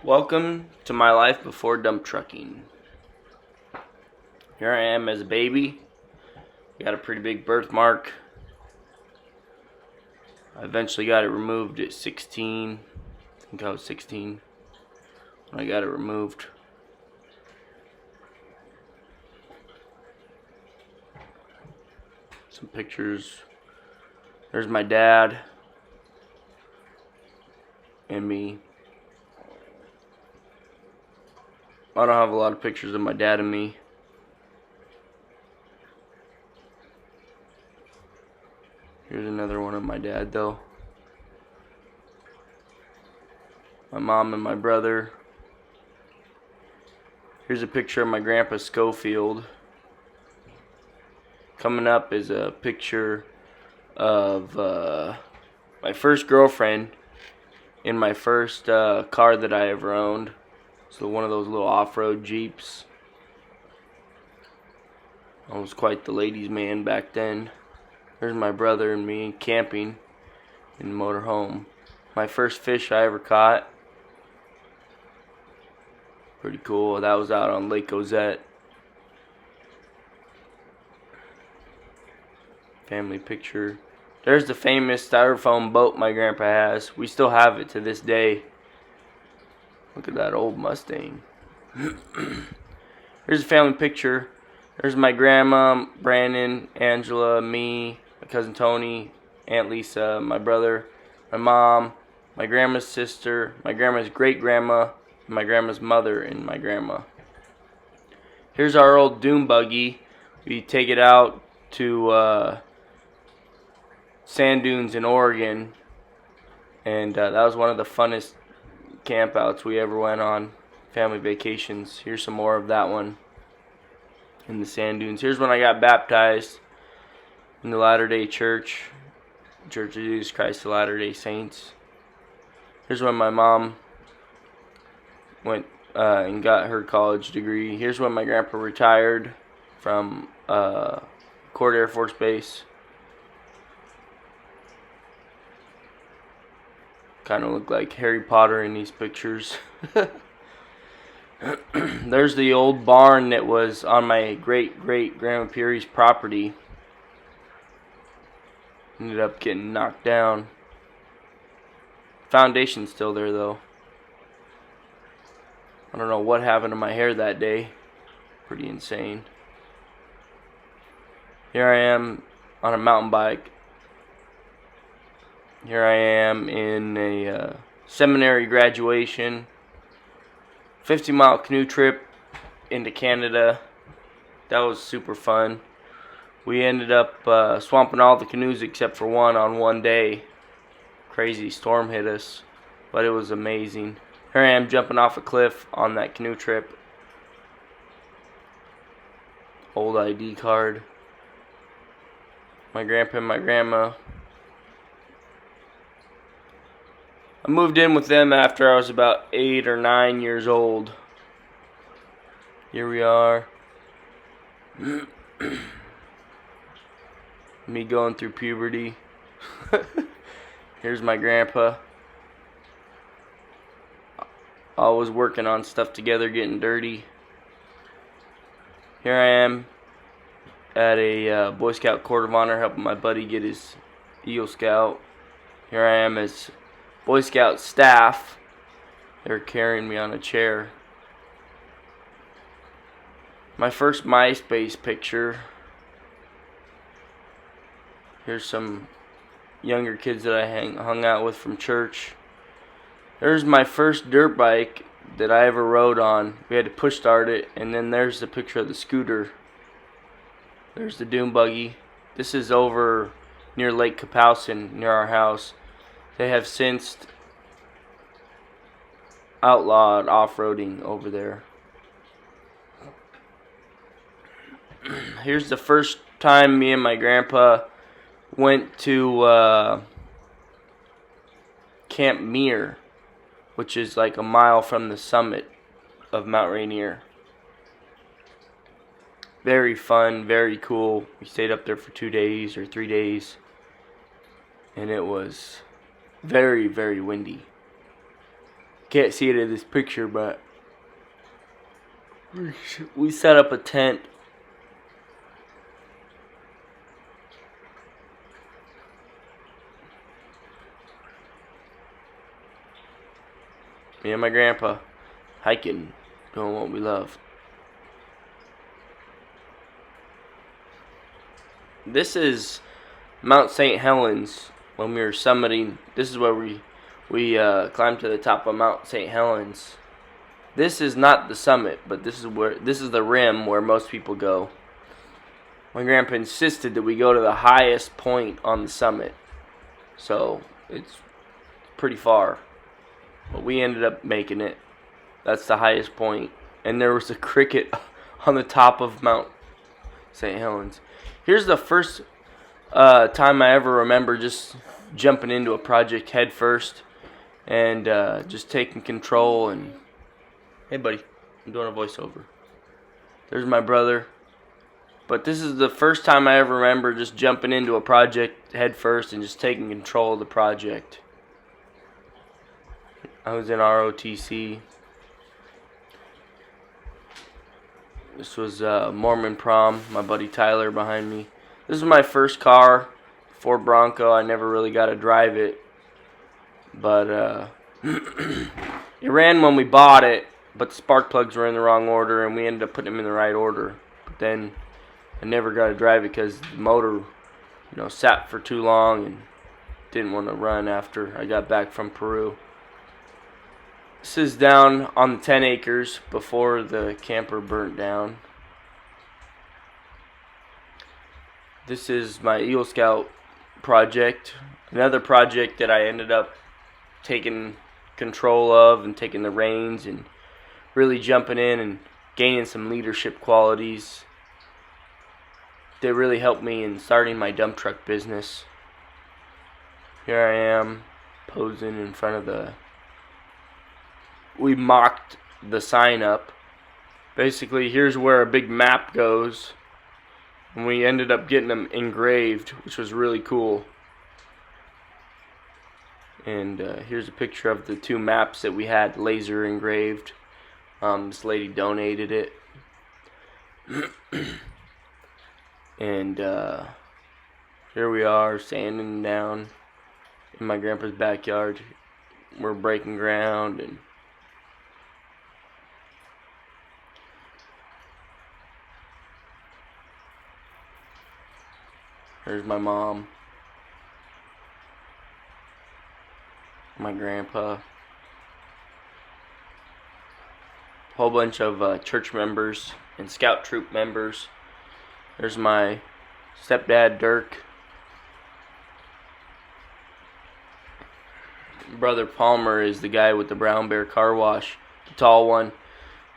Welcome to my life before dump trucking. Here I am as a baby. Got a pretty big birthmark. I eventually got it removed at 16. I think I was 16 when I got it removed. Some pictures. There's my dad and me. I don't have a lot of pictures of my dad and me. Here's another one of my dad though. My mom and my brother. Here's a picture of my grandpa Schofield. Coming up is a picture of my first girlfriend in my first car that I ever owned. So one of those little off-road Jeeps. I was quite the ladies' man back then. There's my brother and me camping in the motorhome. My first fish I ever caught. Pretty cool. That was out on Lake Ozette. Family picture. There's the famous styrofoam boat my grandpa has. We still have it to this day. Look at that old Mustang. Here's a family picture. There's my grandma, Brandon, Angela, me, my cousin Tony, Aunt Lisa, my brother, my mom, my grandma's sister, my grandma's great-grandma, my grandma's mother, and my grandma. Here's our old dune buggy. We take it out to sand dunes in Oregon, and that was one of the funnest campouts we ever went on, family vacations. Here's some more of that one in the sand dunes. Here's when I got baptized in the Latter-day Church, Church of Jesus Christ of Latter-day Saints. Here's when my mom went and got her college degree. Here's when my grandpa retired from Court Air Force Base. Kind of look like Harry Potter in these pictures. There's the old barn that was on my great-great-grandma Peary's property. Ended up getting knocked down. Foundation's still there though. I don't know what happened to my hair that day. Pretty insane. Here I am on a mountain bike. Here I am in a seminary graduation, 50-mile canoe trip into Canada. That was super fun. We ended up swamping all the canoes except for one on one day. Crazy storm hit us, but it was amazing. Here I am jumping off a cliff on that canoe trip. Old ID card. My grandpa and my grandma. I moved in with them after I was about 8 or 9 years old. Here we are. Me going through puberty. Here's my grandpa. Always working on stuff together, getting dirty. Here I am at a Boy Scout Court of Honor helping my buddy get his Eagle Scout. Here I am as Boy Scout staff. They're carrying me on a chair. My first MySpace picture. Here's some younger kids that I hung out with from church. There's my first dirt bike that I ever rode on. We had to push start it, and then there's the picture of the scooter. There's the dune buggy. This is over near Lake Kapowsin, near our house. They have since outlawed off-roading over there. Here's the first time me and my grandpa went to Camp Muir, which is like a mile from the summit of Mount Rainier. Very fun, very cool. We stayed up there for 2 days or 3 days, and it was very, very windy. Can't see it in this picture, but we set up a tent. Me and my grandpa hiking, doing what we love. This is Mount St. Helens. When we were summiting, this is where we climbed to the top of Mount St. Helens. This is not the summit, but this is the rim where most people go. My grandpa insisted that we go to the highest point on the summit, so it's pretty far, but we ended up making it. That's the highest point, and there was a cricket on the top of Mount St. Helens. Here's the first time I ever remember just jumping into a project head first and just taking control. And hey buddy, I'm doing a voiceover. There's my brother. But this is the first time I ever remember just jumping into a project head first and just taking control of the project. I was in ROTC. This was Mormon prom. My buddy Tyler behind me. This is my first car, Ford Bronco. I never really got to drive it, but it ran when we bought it. But the spark plugs were in the wrong order, and we ended up putting them in the right order. But then I never got to drive it because the motor, sat for too long and didn't want to run after I got back from Peru. This is down on the 10 acres before the camper burnt down. This is my Eagle Scout project. Another project that I ended up taking control of and taking the reins and really jumping in and gaining some leadership qualities. They really helped me in starting my dump truck business. Here I am posing in front of the... We mocked the sign up. Basically, here's where a big map goes. And we ended up getting them engraved, which was really cool. And here's a picture of the two maps that we had laser engraved. This lady donated it. And here we are, sanding down in my grandpa's backyard. We're breaking ground, and here's my mom, my grandpa, a whole bunch of church members and scout troop members. There's my stepdad, Dirk. Brother Palmer is the guy with the brown bear car wash, the tall one.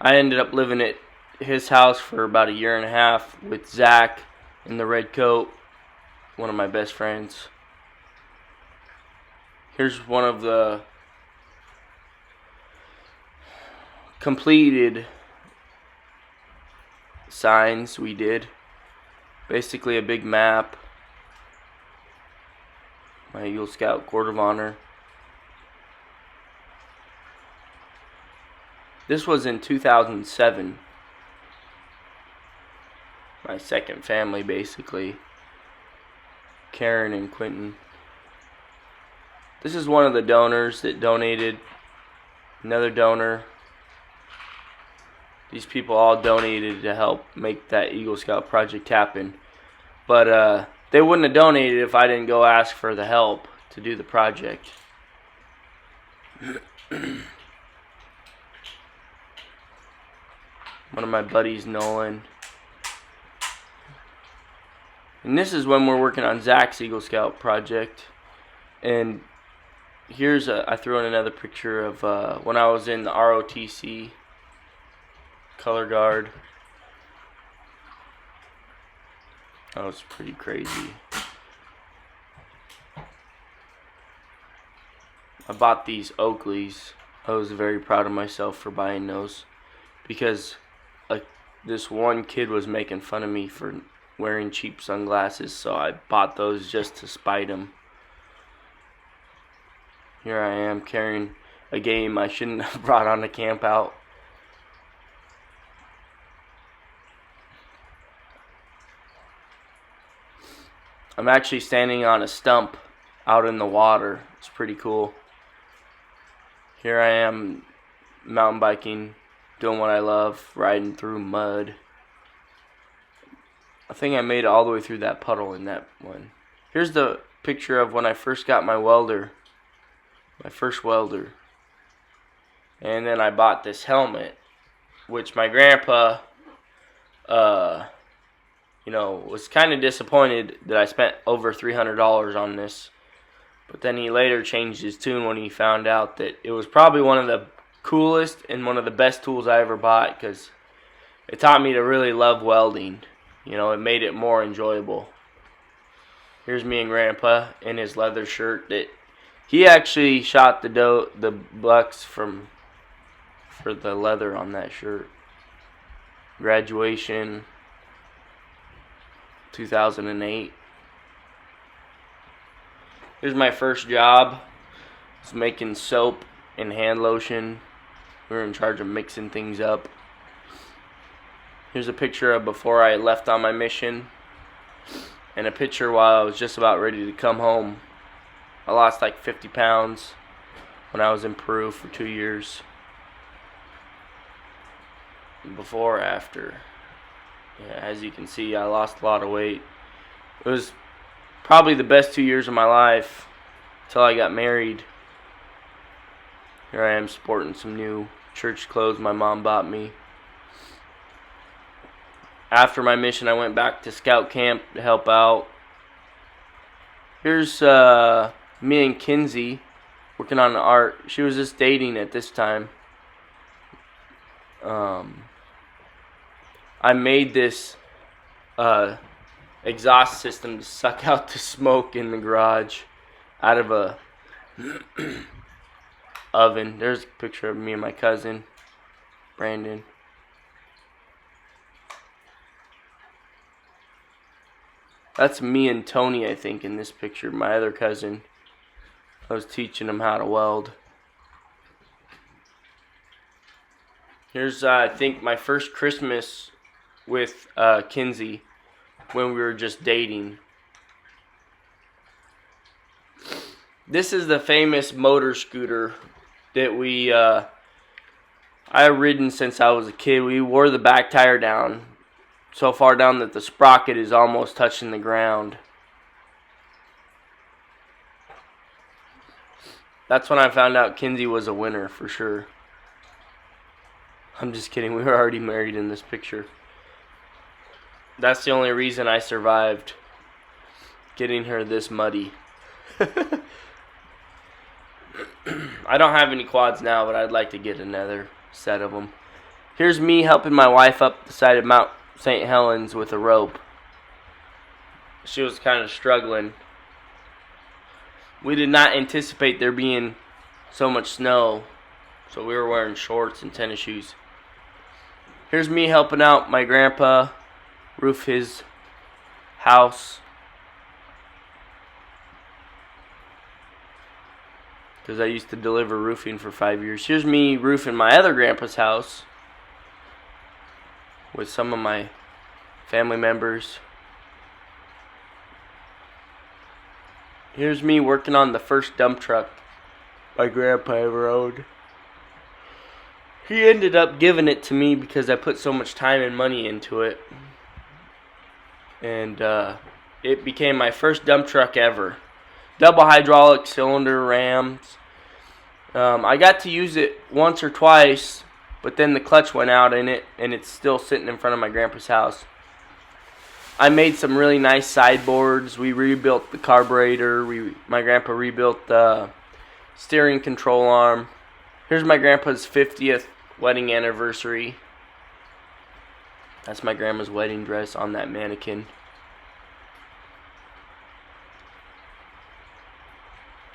I ended up living at his house for about a year and a half with Zach in the red coat, one of my best friends. Here's one of the completed signs we did. Basically a big map. My Eagle Scout Court of Honor. This was in 2007. My second family, basically. Karen and Quentin. This is one of the donors that donated. Another donor. These people all donated to help make that Eagle Scout project happen. But they wouldn't have donated if I didn't go ask for the help to do the project. One of my buddies, Nolan. And this is when we're working on Zach's Eagle Scout project. And here's I threw in another picture of when I was in the ROTC color guard. That was pretty crazy. I bought these Oakleys. I was very proud of myself for buying those because this one kid was making fun of me for wearing cheap sunglasses, so I bought those just to spite him. Here I am carrying a game I shouldn't have brought on a camp out. I'm actually standing on a stump out in the water. It's pretty cool. Here I am mountain biking, doing what I love, riding through mud. I think I made it all the way through that puddle in that one. Here's the picture of when I first got my welder. My first welder. And then I bought this helmet, which my grandpa, was kind of disappointed that I spent over $300 on this. But then he later changed his tune when he found out that it was probably one of the coolest and one of the best tools I ever bought, because it taught me to really love welding. It made it more enjoyable. Here's me and Grandpa in his leather shirt that he actually shot the bucks for the leather on that shirt. Graduation 2008. Here's my first job. I was making soap and hand lotion. We were in charge of mixing things up. Here's a picture of before I left on my mission, and a picture while I was just about ready to come home. I lost like 50 pounds when I was in Peru for 2 years. Before or after. Yeah, as you can see, I lost a lot of weight. It was probably the best 2 years of my life until I got married. Here I am sporting some new church clothes my mom bought me. After my mission, I went back to scout camp to help out. Here's me and Kinsey working on the art. She was just dating at this time. I made this exhaust system to suck out the smoke in the garage out of a oven. There's a picture of me and my cousin, Brandon. That's me and Tony, I think, in this picture, my other cousin. I was teaching him how to weld. Here's, I think, my first Christmas with Kinsey when we were just dating. This is the famous motor scooter that I've ridden since I was a kid. We wore the back tire down so far down that the sprocket is almost touching the ground. That's when I found out Kinsey was a winner for sure. I'm just kidding. We were already married in this picture. That's the only reason I survived getting her this muddy. I don't have any quads now, but I'd like to get another set of them. Here's me helping my wife up the side of Mount St. Helens with a rope. She was kind of struggling. We did not anticipate there being so much snow, so we were wearing shorts and tennis shoes. Here's me helping out my grandpa roof his house, because I used to deliver roofing for 5 years. Here's me roofing my other grandpa's house with some of my family members. Here's me working on the first dump truck my grandpa ever owned. He ended up giving it to me because I put so much time and money into it. And it became my first dump truck ever. Double hydraulic cylinder rams. I got to use it once or twice, but then the clutch went out in it, and it's still sitting in front of my grandpa's house. I made some really nice sideboards. We rebuilt the carburetor. My grandpa rebuilt the steering control arm. Here's my grandpa's 50th wedding anniversary. That's my grandma's wedding dress on that mannequin.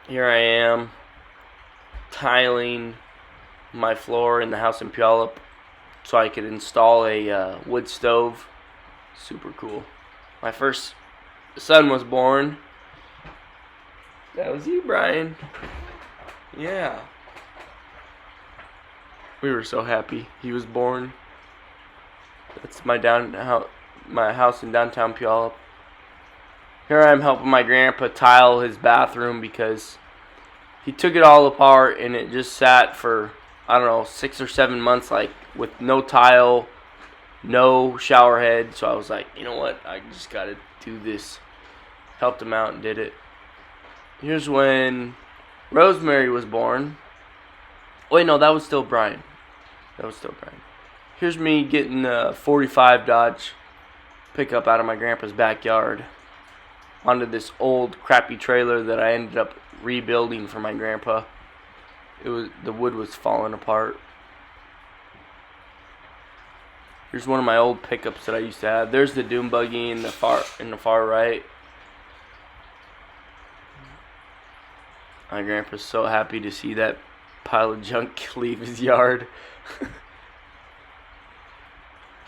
Here I am, tiling my floor in the house in Puyallup so I could install a wood stove. Super cool. My first son was born. That was you, Brian. Yeah. We were so happy he was born. That's my house in downtown Puyallup. Here I am helping my grandpa tile his bathroom because he took it all apart and it just sat for, I don't know, 6 or 7 months, like with no tile, no shower head. So I was like, you know what, I just gotta do this. Helped him out and did it. Here's when Rosemary was born. Wait, no, that was still Brian. Here's me getting a 45 Dodge pickup out of my grandpa's backyard onto this old crappy trailer that I ended up rebuilding for my grandpa. The wood was falling apart. Here's one of my old pickups that I used to have. There's the dune buggy in the far right. My grandpa's so happy to see that pile of junk leave his yard.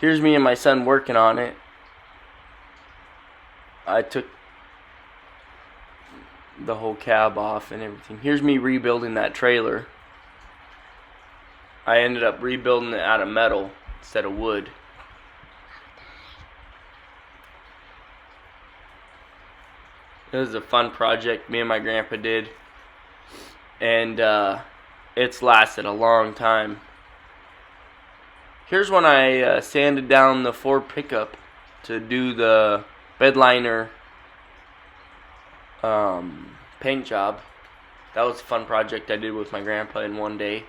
Here's me and my son working on it. I took the whole cab off and everything. Here's me rebuilding that trailer. I ended up rebuilding it out of metal instead of wood. It was a fun project me and my grandpa did. And it's lasted a long time. Here's when I sanded down the Ford pickup to do the bed liner paint job. That was a fun project I did with my grandpa in one day.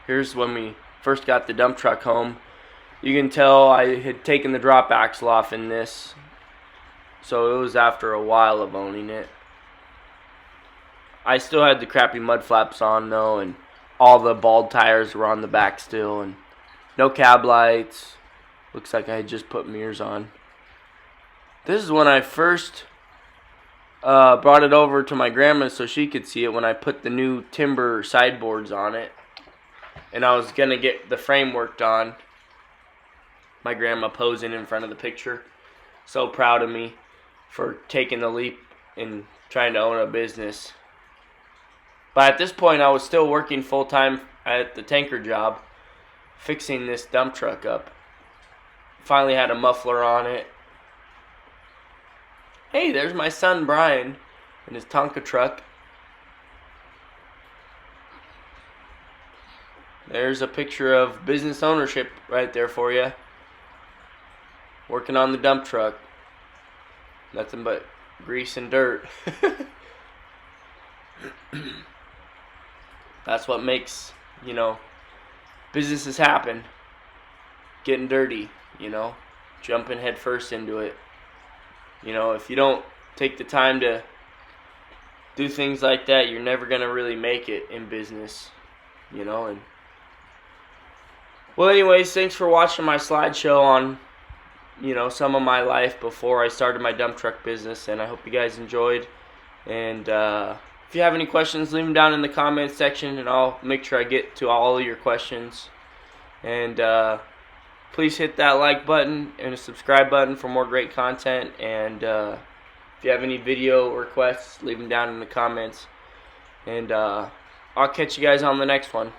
Here's when we first got the dump truck home. You can tell I had taken the drop axle off in this, so it was after a while of owning it. I still had the crappy mud flaps on though, and all the bald tires were on the back still, and no cab lights. Looks like I had just put mirrors on. This is when I first brought it over to my grandma so she could see it, when I put the new timber sideboards on it. And I was going to get the frame worked on. My grandma posing in front of the picture. So proud of me for taking the leap and trying to own a business. But at this point I was still working full time at the tanker job, fixing this dump truck up. Finally had a muffler on it. Hey, there's my son Brian in his Tonka truck. There's a picture of business ownership right there for you. Working on the dump truck. Nothing but grease and dirt. That's what makes, businesses happen. Getting dirty, jumping head first into it. If you don't take the time to do things like that, you're never going to really make it in business, and well, anyways, thanks for watching my slideshow on, some of my life before I started my dump truck business, and I hope you guys enjoyed. And if you have any questions, leave them down in the comments section, and I'll make sure I get to all of your questions. And please hit that like button and a subscribe button for more great content. And if you have any video requests, leave them down in the comments. And I'll catch you guys on the next one.